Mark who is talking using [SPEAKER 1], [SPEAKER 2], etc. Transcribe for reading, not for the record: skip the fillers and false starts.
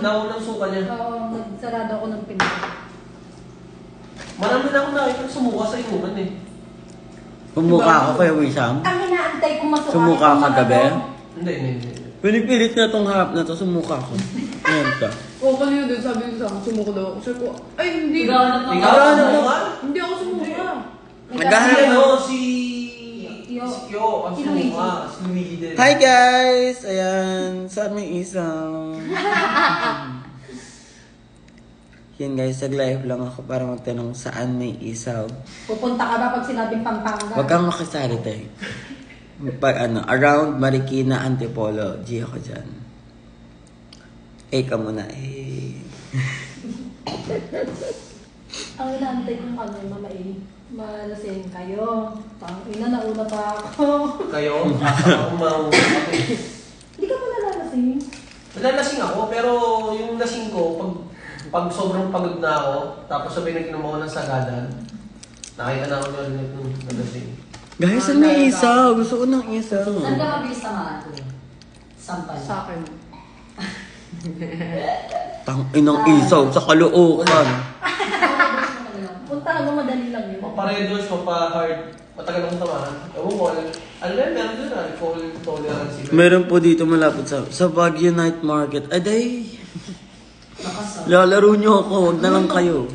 [SPEAKER 1] naunang suka niya.
[SPEAKER 2] Oo, nagsarado ako ng pinto.
[SPEAKER 1] Marami na akong nakikita sumuka sa inuman eh.
[SPEAKER 3] Sumuka ako kay Wisham.
[SPEAKER 2] Ang inaantay ko masuka.
[SPEAKER 3] Sumuka ka gabi?
[SPEAKER 1] Hindi.
[SPEAKER 3] Pinipilit na tong harap na to, sumuka ko. Ngayon ka.
[SPEAKER 4] Oo, kanina din sabi ko sa akin, sumuka daw ako. Sabi ko, ay hindi.
[SPEAKER 1] Ikaw na sumuka?
[SPEAKER 4] Hindi ako sumuka.
[SPEAKER 3] Naghahanap
[SPEAKER 1] Ano,
[SPEAKER 3] ako.
[SPEAKER 1] si Kyo, ang sumuka. Si Luigi din.
[SPEAKER 3] Hi guys! Ayan, saan may isang? Yan guys, nag-live lang ako para magtanong saan may isaw.
[SPEAKER 2] Pupunta ka ba pag sinabing Pampanga?
[SPEAKER 3] Huwag kang makisari tayo. Pag around Marikina, Antipolo, G ako dyan. Ka muna
[SPEAKER 2] Ang inaantay kong Mama malasing kayo. Nauna pa ako.
[SPEAKER 1] Kayo? Ako mauna.
[SPEAKER 2] Hindi ka pala lalasing.
[SPEAKER 1] Nalalasing ako, pero yung lasing ko, pag sobrang pagod na ako, tapos sabay nag-inom ako ng sagadan, nakita na ako ng nalasing.
[SPEAKER 3] Guys, saan may isaw? Gusto ko ng isaw.
[SPEAKER 5] Saan ka mabilis tamaan? Sampal.
[SPEAKER 4] Sa akin.
[SPEAKER 3] Tang-inang isaw sa Caloocan.
[SPEAKER 2] Punta mo, madali lang yun.
[SPEAKER 1] Paparedos, mapa-hard, matagal akong tamahan. Ewan ko, alam mo, meron dun alcohol tolerance.
[SPEAKER 3] Meron po dito malapit sa Baguio Night Market. Aday!
[SPEAKER 5] Nakasal.
[SPEAKER 3] Lalaro nyo ako, huwag na lang kayo.